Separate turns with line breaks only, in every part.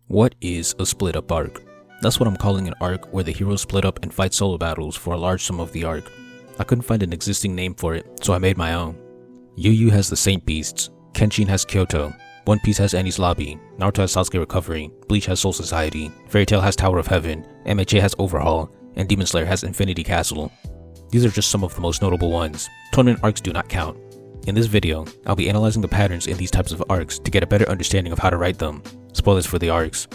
What is a split up arc? That's what I'm calling an arc where the heroes split up and fight solo battles for a large sum of the arc. I couldn't find an existing name for it, so I made my own. Yu has the Saint Beasts, Kenshin has Kyoto, One Piece has Enies Lobby, Naruto has Sasuke Recovery, Bleach has Soul Society, Fairy Tail has Tower of Heaven, MHA has Overhaul, and Demon Slayer has Infinity Castle. These are just some of the most notable ones. Tournament arcs do not count. In this video, I'll be analyzing the patterns in these types of arcs to get a better understanding of how to write them. Spoilers for the arcs.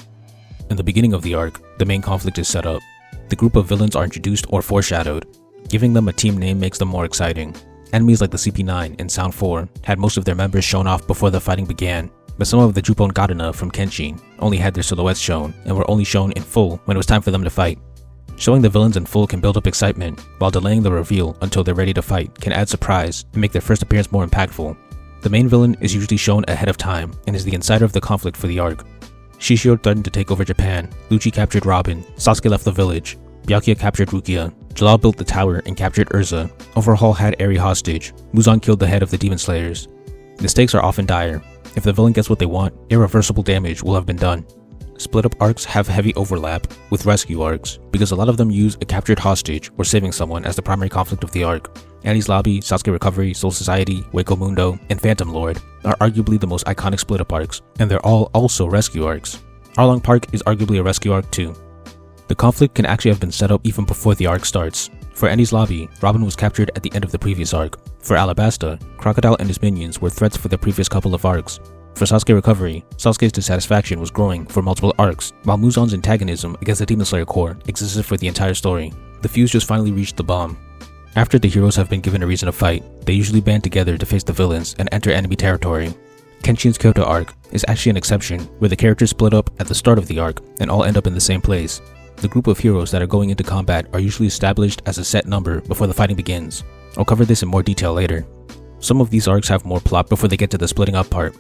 In the beginning of the arc, the main conflict is set up. The group of villains are introduced or foreshadowed. Giving them a team name makes them more exciting. Enemies like the CP9 and Sound 4 had most of their members shown off before the fighting began, but some of the Jupon Gadana from Kenshin only had their silhouettes shown and were only shown in full when it was time for them to fight. Showing the villains in full can build up excitement, while delaying the reveal until they're ready to fight can add surprise and make their first appearance more impactful. The main villain is usually shown ahead of time and is the insider of the conflict for the arc. Shishio threatened to take over Japan, Lucci captured Robin, Sasuke left the village, Byakuya captured Rukia, Jalal built the tower and captured Urza, Overhaul had Eri hostage, Muzan killed the head of the Demon Slayers. The stakes are often dire. If the villain gets what they want, irreversible damage will have been done. Split up arcs have heavy overlap with rescue arcs, because a lot of them use a captured hostage or saving someone as the primary conflict of the arc. Enies Lobby, Sasuke Recovery, Soul Society, Waco Mundo, and Phantom Lord are arguably the most iconic split up arcs, and they're all also rescue arcs. Arlong Park is arguably a rescue arc too. The conflict can actually have been set up even before the arc starts. For Enies Lobby, Robin was captured at the end of the previous arc. For Alabasta, Crocodile and his minions were threats for the previous couple of arcs. For Sasuke Recovery, Sasuke's dissatisfaction was growing for multiple arcs, while Muzan's antagonism against the Demon Slayer Corps existed for the entire story. The fuse just finally reached the bomb. After the heroes have been given a reason to fight, they usually band together to face the villains and enter enemy territory. Kenshin's Kyoto arc is actually an exception, where the characters split up at the start of the arc and all end up in the same place. The group of heroes that are going into combat are usually established as a set number before the fighting begins. I'll cover this in more detail later. Some of these arcs have more plot before they get to the splitting up part.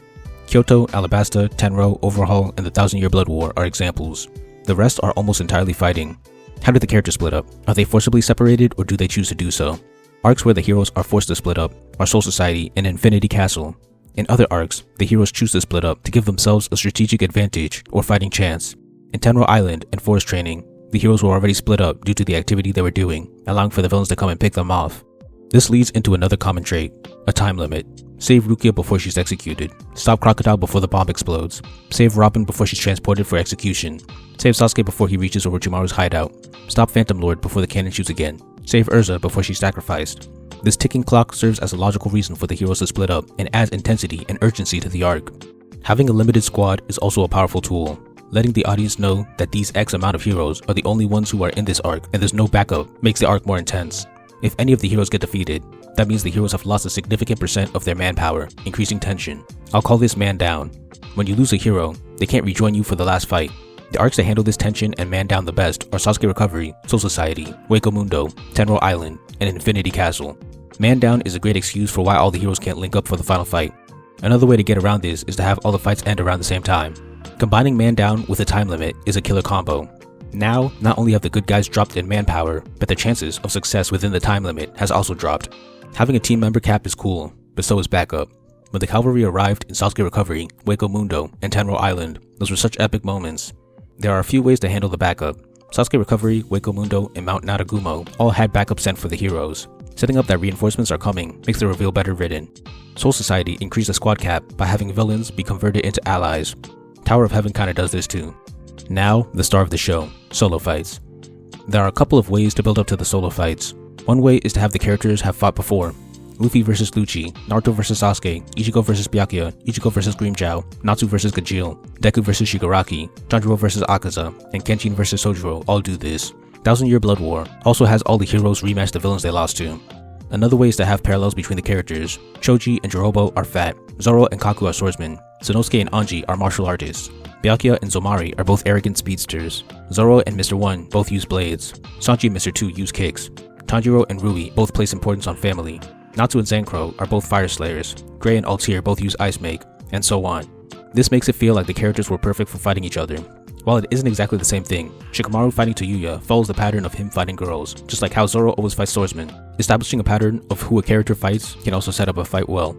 Kyoto, Alabasta, Ternou, Overhaul, and the 1000-Year Blood War are examples. The rest are almost entirely fighting. How do the characters split up? Are they forcibly separated or do they choose to do so? Arcs where the heroes are forced to split up are Soul Society and Infinity Castle. In other arcs, the heroes choose to split up to give themselves a strategic advantage or fighting chance. In Tenro Island and Forest Training, the heroes were already split up due to the activity they were doing, allowing for the villains to come and pick them off. This leads into another common trait, a time limit. Save Rukia before she's executed. Stop Crocodile before the bomb explodes. Save Robin before she's transported for execution. Save Sasuke before he reaches Orochimaru's hideout. Stop Phantom Lord before the cannon shoots again. Save Urza before she's sacrificed. This ticking clock serves as a logical reason for the heroes to split up and adds intensity and urgency to the arc. Having a limited squad is also a powerful tool. Letting the audience know that these X amount of heroes are the only ones who are in this arc and there's no backup makes the arc more intense. If any of the heroes get defeated, that means the heroes have lost a significant percent of their manpower, increasing tension. I'll call this man down. When you lose a hero, they can't rejoin you for the last fight. The arcs that handle this tension and man down the best are Sasuke Recovery, Soul Society, Waco Mundo, Tenro Island, and Infinity Castle. Man down is a great excuse for why all the heroes can't link up for the final fight. Another way to get around this is to have all the fights end around the same time. Combining man down with a time limit is a killer combo. Now, not only have the good guys dropped in manpower, but their chances of success within the time limit has also dropped. Having a team member cap is cool, but so is backup. When the cavalry arrived in Sasuke Recovery, Waco Mundo, and Tenro Island, those were such epic moments. There are a few ways to handle the backup. Sasuke Recovery, Waco Mundo, and Mount Naragumo all had backup sent for the heroes. Setting up that reinforcements are coming makes the reveal better written. Soul Society increased the squad cap by having villains be converted into allies. Tower of Heaven kinda does this too. Now, the star of the show, solo fights. There are a couple of ways to build up to the solo fights. One way is to have the characters have fought before. Luffy vs Lucci, Naruto vs Sasuke, Ichigo vs Byakuya, Ichigo vs Grimmjow, Natsu vs Gajeel, Deku vs Shigaraki, Tanjiro vs Akaza, and Kenshin vs Sojiro all do this. 1000-Year Blood War also has all the heroes rematch the villains they lost to. Another way is to have parallels between the characters. Choji and Jirobo are fat, Zoro and Kaku are swordsmen, Sanosuke and Anji are martial artists, Byakuya and Zomari are both arrogant speedsters, Zoro and Mr. 1 both use blades, Sanji and Mr. 2 use kicks, Tanjiro and Rui both place importance on family, Natsu and Zenkro are both fire slayers, Gray and Altair both use ice make, and so on. This makes it feel like the characters were perfect for fighting each other. While it isn't exactly the same thing, Shikamaru fighting Toyuya follows the pattern of him fighting girls, just like how Zoro always fights swordsmen. Establishing a pattern of who a character fights can also set up a fight well.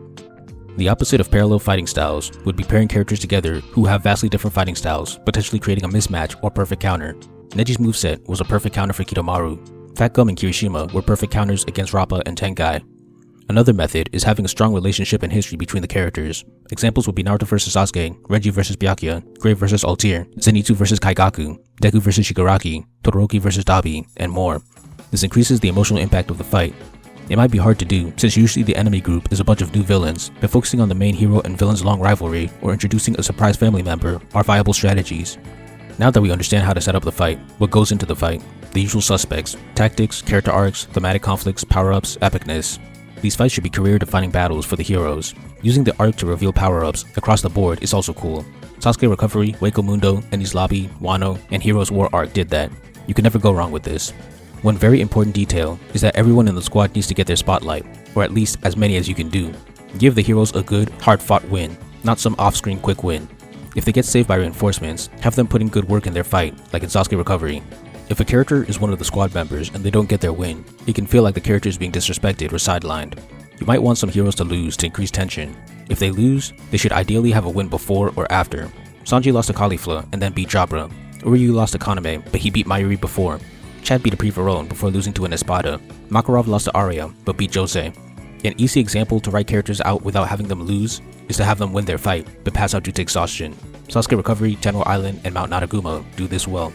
The opposite of parallel fighting styles would be pairing characters together who have vastly different fighting styles, potentially creating a mismatch or perfect counter. Neji's moveset was a perfect counter for Kidomaru. Fat Gum and Kirishima were perfect counters against Rappa and Tenkai. Another method is having a strong relationship and history between the characters. Examples would be Naruto vs Sasuke, Renji vs Byakuya, Grave vs Altair, Zenitsu vs Kaigaku, Deku vs Shigaraki, Todoroki vs Dabi, and more. This increases the emotional impact of the fight. It might be hard to do, since usually the enemy group is a bunch of new villains, but focusing on the main hero and villain's long rivalry, or introducing a surprise family member, are viable strategies. Now that we understand how to set up the fight, what goes into the fight, the usual suspects, tactics, character arcs, thematic conflicts, power-ups, epicness. These fights should be career-defining battles for the heroes. Using the arc to reveal power-ups across the board is also cool. Sasuke Recovery, Wako Mundo, Enies Lobby, Wano, and Heroes War arc did that. You can never go wrong with this. One very important detail is that everyone in the squad needs to get their spotlight, or at least as many as you can do. Give the heroes a good, hard-fought win, not some off-screen quick win. If they get saved by reinforcements, have them put in good work in their fight, like in Sasuke Recovery. If a character is one of the squad members and they don't get their win, it can feel like the character is being disrespected or sidelined. You might want some heroes to lose to increase tension. If they lose, they should ideally have a win before or after. Sanji lost to Caulifla and then beat Jabra. Uryu lost to Kaname, but he beat Mayuri before. Chad beat a Pre-Verone before losing to an Espada. Makarov lost to Arya, but beat Jose. An easy example to write characters out without having them lose is to have them win their fight, but pass out due to exhaustion. Sasuke Recovery, Tennou Island, and Mount Naragumo do this well.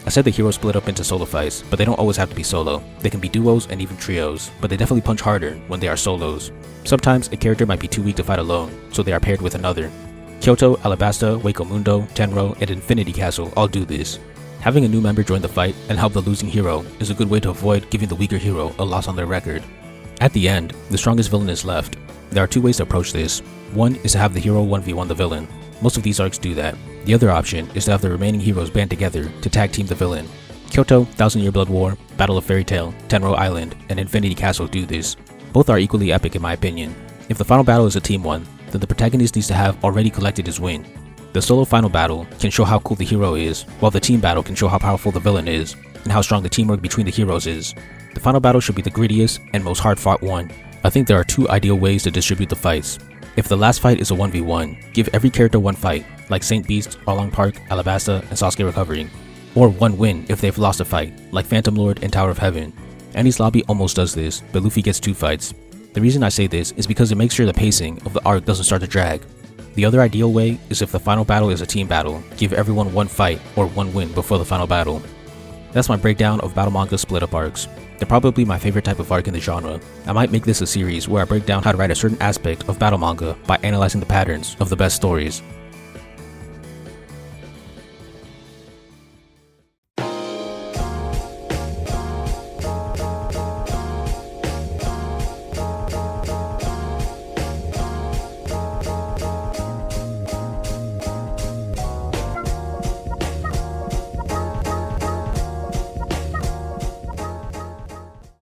I said the heroes split up into solo fights, but they don't always have to be solo. They can be duos and even trios, but they definitely punch harder when they are solos. Sometimes a character might be too weak to fight alone, so they are paired with another. Kyoto, Alabasta, Wako Mundo, Tenro, and Infinity Castle all do this. Having a new member join the fight and help the losing hero is a good way to avoid giving the weaker hero a loss on their record. At the end, the strongest villain is left. There are two ways to approach this. One is to have the hero 1v1 the villain. Most of these arcs do that. The other option is to have the remaining heroes band together to tag team the villain. Kyoto, Thousand Year Blood War, Battle of Fairy Tail, Tenro Island, and Infinity Castle do this. Both are equally epic in my opinion. If the final battle is a team one, then the protagonist needs to have already collected his win. The solo final battle can show how cool the hero is, while the team battle can show how powerful the villain is, and how strong the teamwork between the heroes is. The final battle should be the grittiest and most hard-fought one. I think there are two ideal ways to distribute the fights. If the last fight is a 1v1, give every character one fight, like Saint Beast, Arlong Park, Alabasta, and Sasuke Recovery. Or one win if they've lost a fight, like Phantom Lord and Tower of Heaven. Enies Lobby almost does this, but Luffy gets 2 fights. The reason I say this is because it makes sure the pacing of the arc doesn't start to drag. The other ideal way is if the final battle is a team battle, give everyone one fight or one win before the final battle. That's my breakdown of battle manga split up arcs. They're probably my favorite type of arc in the genre. I might make this a series where I break down how to write a certain aspect of battle manga by analyzing the patterns of the best stories.